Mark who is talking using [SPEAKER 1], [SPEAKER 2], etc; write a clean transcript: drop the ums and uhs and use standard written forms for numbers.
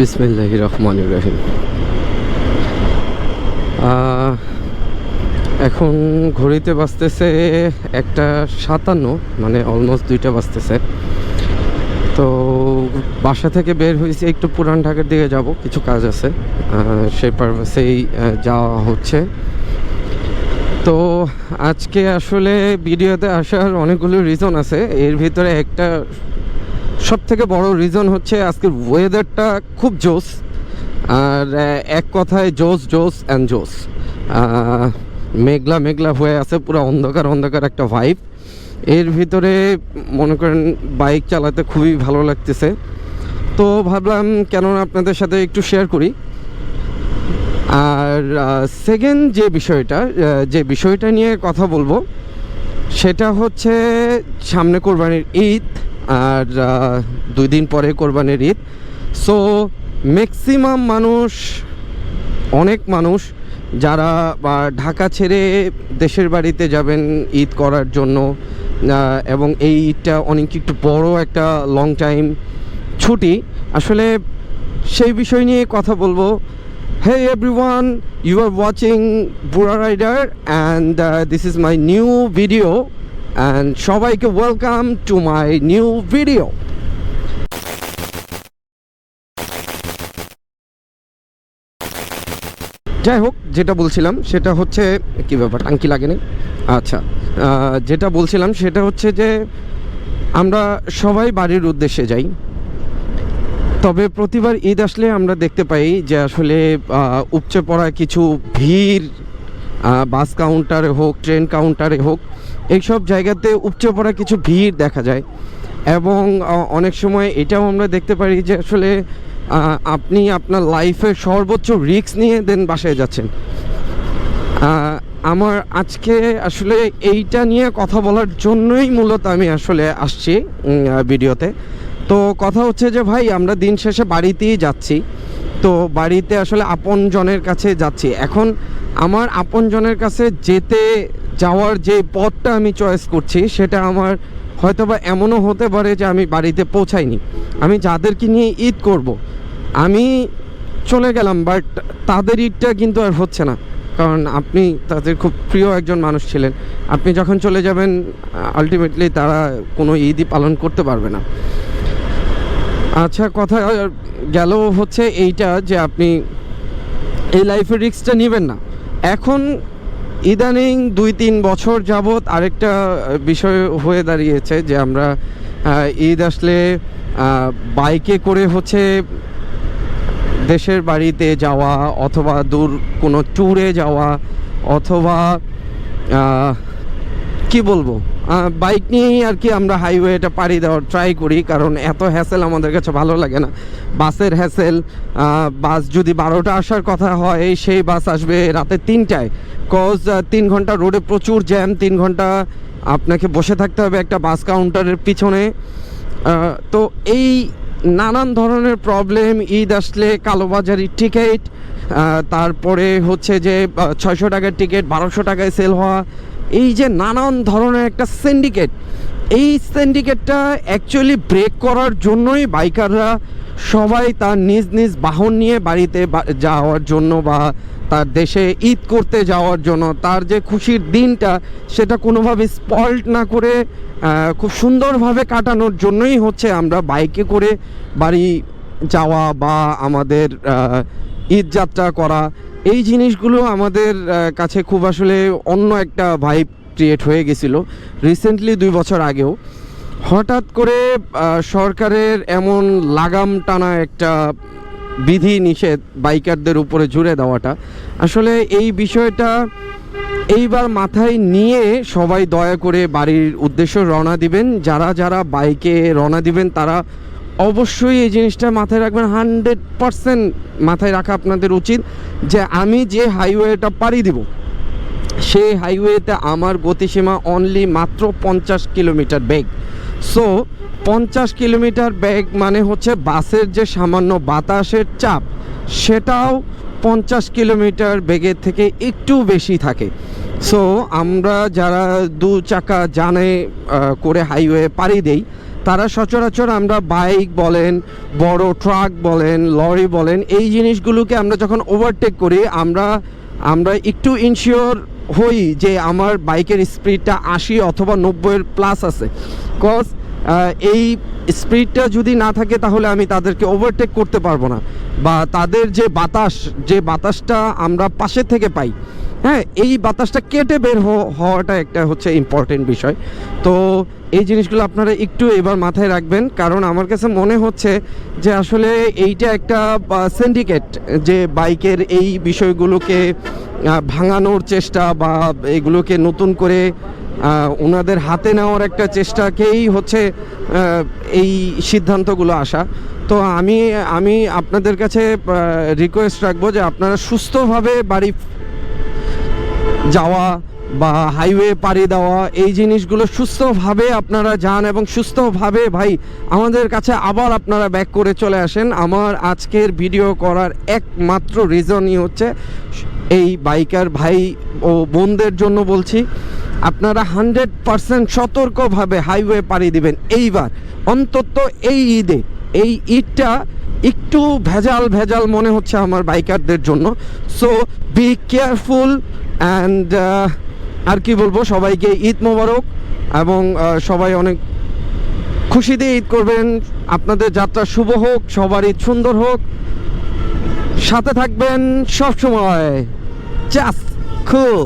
[SPEAKER 1] বিসমিল্লাহির রহমানির রহিম। এখন ঘড়িতে বাজতেছে 1:57, মানে অলমোস্ট 2টা বাজতেছে। তো বাসা থেকে বের হয়েছি, একটু পুরান ঢাকার দিকে যাব, কিছু কাজ আছে, সেই পারপাসেই যাওয়া হচ্ছে। তো আজকে আসলে ভিডিওতে আসার অনেকগুলো রিজন আছে। এর ভিতরে একটা সবথেকে বড় রিজন হচ্ছে আজকের ওয়েদারটা খুব জোস। আর এক কথায় জোস জোস অ্যান্ড জোস। মেঘলা মেঘলা হয়ে আছে, পুরো অন্ধকার অন্ধকার একটা ভাইব। এর ভিতরে মনে করেন বাইক চালাতে খুবই ভালো লাগতেছে। তো ভাবলাম কেননা আপনাদের সাথে একটু শেয়ার করি। আর সেকেন্ড যে বিষয়টা নিয়ে কথা বলবো সেটা হচ্ছে সামনে কোরবানির ঈদ, আর 2 দিন পরে কোরবানির ঈদ। সো ম্যাক্সিমাম মানুষ, অনেক মানুষ যারা ঢাকা ছেড়ে দেশের বাড়িতে যাবেন ঈদ করার জন্য, এবং এই ঈদটা অনেক একটু বড় একটা লং টাইম ছুটি, আসলে সেই বিষয় নিয়ে কথা বলবো। Hey everyone, you are watching Bura Rider and this is my new video and সবাইকে welcome to my new video. যাই হোক, যেটা বলছিলাম সেটা হচ্ছে কি ব্যাপার, টাঙ্কি লাগেনি? আচ্ছা, যেটা বলছিলাম সেটা হচ্ছে যে আমরা সবাই বাড়ির উদ্দেশ্যে যাই, তবে প্রতিবার ঈদ আসলে আমরা দেখতে পাই যে আসলে উপচে পড়া কিছু ভিড়, বাস কাউন্টারে হোক, ট্রেন কাউন্টারে হোক, এইসব জায়গাতে উপচে পড়া কিছু ভিড় দেখা যায়। এবং অনেক সময় এটাও আমরা দেখতে পারি যে আসলে আপনি আপনার লাইফের সর্বোচ্চ রিস্ক নিয়ে দেন বাসায় যাচ্ছেন। আমার আজকে আসলে এইটা নিয়ে কথা বলার জন্যই মূলত আমি আসলে আসছি ভিডিওতে। তো কথা হচ্ছে যে ভাই, আমরা দিন শেষে বাড়িতেই যাচ্ছি, তো বাড়িতে আসলে আপনজনের কাছে যাচ্ছি। এখন আমার আপনজনের কাছে যাওয়ার যে পথটা আমি চয়েস করছি, সেটা আমার হয়তোবা এমনও হতে পারে যে আমি বাড়িতে পৌঁছাইনি। আমি যাদেরকে নিয়ে ঈদ করব, আমি চলে গেলাম, বাট তাদের ঈদটা কিন্তু আর হচ্ছে না, কারণ আপনি তাদের খুব প্রিয় একজন মানুষ ছিলেন। আপনি যখন চলে যাবেন, আলটিমেটলি তারা কোনো ঈদই পালন করতে পারবে না। আচ্ছা, কথা গেল হচ্ছে এইটা যে আপনি এই লাইফের রিস্কটা নেবেন না। এখন ইদানিং 2-3 বছর যাবৎ আরেকটা বিষয় হয়ে দাঁড়িয়েছে যে আমরা ঈদ আসলে বাইকে করে হচ্ছে দেশের বাড়িতে যাওয়া, অথবা দূর কোনো ট্যুরে যাওয়া, অথবা কি বলবো, বাইক নিয়েই আর কি আমরা হাইওয়েটা পাড়ি দেওয়ার ট্রাই করি, কারণ এত হ্যাসেল আমাদের কাছে ভালো লাগে না। বাসের হ্যাসেল, বাস যদি 12টা আসার কথা হয়, সেই বাস আসবে রাতে 3টায়, কজ 3 ঘন্টা রোডে প্রচুর জ্যাম, 3 ঘন্টা আপনাকে বসে থাকতে হবে একটা বাস কাউন্টারের পিছনে। তো এই নানান ধরনের প্রবলেম, ঈদ আসলে কালোবাজারি টিকিট, তারপরে হচ্ছে যে 600 টাকার টিকিট 1200 টাকায় সেল হওয়া, এই যে নানান ধরনের একটা সিন্ডিকেট, এই সিন্ডিকেটটা অ্যাকচুয়ালি ব্রেক করার জন্যই বাইকাররা সবাই তার নিজ নিজ বাহন নিয়ে বাড়িতে যাওয়ার জন্য, বা তার দেশে ঈদ করতে যাওয়ার জন্য, তার যে খুশির দিনটা সেটা কোনোভাবে স্পয়েল্ট না করে খুব সুন্দরভাবে কাটানোর জন্যই হচ্ছে আমরা বাইকে করে বাড়ি যাওয়া বা আমাদের ঈদ যাত্রা করা। এই জিনিসগুলো আমাদের কাছে খুব আসলে অন্য একটা ভাইব ক্রিয়েট হয়ে গেছিলো। রিসেন্টলি 2 বছর আগেও হঠাৎ করে সরকারের এমন লাগাম টানা একটা বিধি নিষেধ বাইকারদের উপরে জুড়ে দেওয়াটা, আসলে এই বিষয়টা এইবার মাথায় নিয়ে সবাই দয়া করে বাড়ির উদ্দেশ্যে রওনা দিবেন। যারা যারা বাইকে রওনা দিবেন তারা অবশ্যই এই জিনিসটা মাথায় রাখবেন, 100% মাথায় রাখা আপনাদের উচিত যে আমি যে হাইওয়েটা পাড়ি দিব, সেই হাইওয়েতে আমার গতিসীমা অনলি মাত্র 50 কিলোমিটার বেগ। সো 50 কিলোমিটার বেগ মানে হচ্ছে বাসের যে সামান্য বাতাসের চাপ, সেটাও 50 কিলোমিটার বেগের থেকে একটু বেশি থাকে। সো আমরা যারা 2 চাকা যানে করে হাইওয়ে পাড়ি দেই, তারা সচরাচর আমরা বাইক বলেন, বড় ট্রাক বলেন, লরি বলেন, এই জিনিসগুলোকে আমরা যখন ওভারটেক করি আমরা একটু ইনশিওর হই যে আমার বাইকের স্পিডটা 80 অথবা 90-এর প্লাস আছে। কজ এই স্পিডটা যদি না থাকে তাহলে আমি তাদেরকে ওভারটেক করতে পারবো না, বা তাদের যে বাতাসটা আমরা পাশে থেকে পাই, হ্যাঁ, এই বাতাসটা কেটে বের হওয়াটা একটা হচ্ছে ইম্পর্টেন্ট বিষয়। তো এই জিনিসগুলো আপনারা একটু এবার মাথায় রাখবেন, কারণ আমার কাছে মনে হচ্ছে যে আসলে এইটা একটা সিন্ডিকেট, যে বাইকের এই বিষয়গুলোকে ভাঙানোর চেষ্টা বা এগুলোকে নতুন করে ওনাদের হাতে নেওয়ার একটা চেষ্টাকেই হচ্ছে এই সিদ্ধান্তগুলো আসা। তো আমি আপনাদের কাছে রিকোয়েস্ট রাখবো যে আপনারা সুস্থভাবে বাড়ি যাওয়া বা হাইওয়ে পাড়ি দেওয়া, এই জিনিসগুলো সুস্থভাবে আপনারা যান এবং সুস্থভাবে ভাই আমাদের কাছে আবার আপনারা ব্যাক করে চলে আসেন। আমার আজকের ভিডিও করার একমাত্র রিজনই হচ্ছে এই বাইকার ভাই ও বোনদের জন্য বলছি, আপনারা 100% সতর্কভাবে হাইওয়ে পাড়ি দিবেন এইবার, অন্তত এই ঈদে। এই ঈদটা একটু ভেজাল মনে হচ্ছে আমার বাইকারদের জন্য। সো বি কেয়ারফুল অ্যান্ড আর কি বলবো, সবাইকে ঈদ মোবারক, এবং সবাই অনেক খুশিতে ঈদ করবেন। আপনাদের যাত্রা শুভ হোক, সবার ঈদ সুন্দর হোক, সাথে থাকবেন সবসময়। জাস্ট কুল।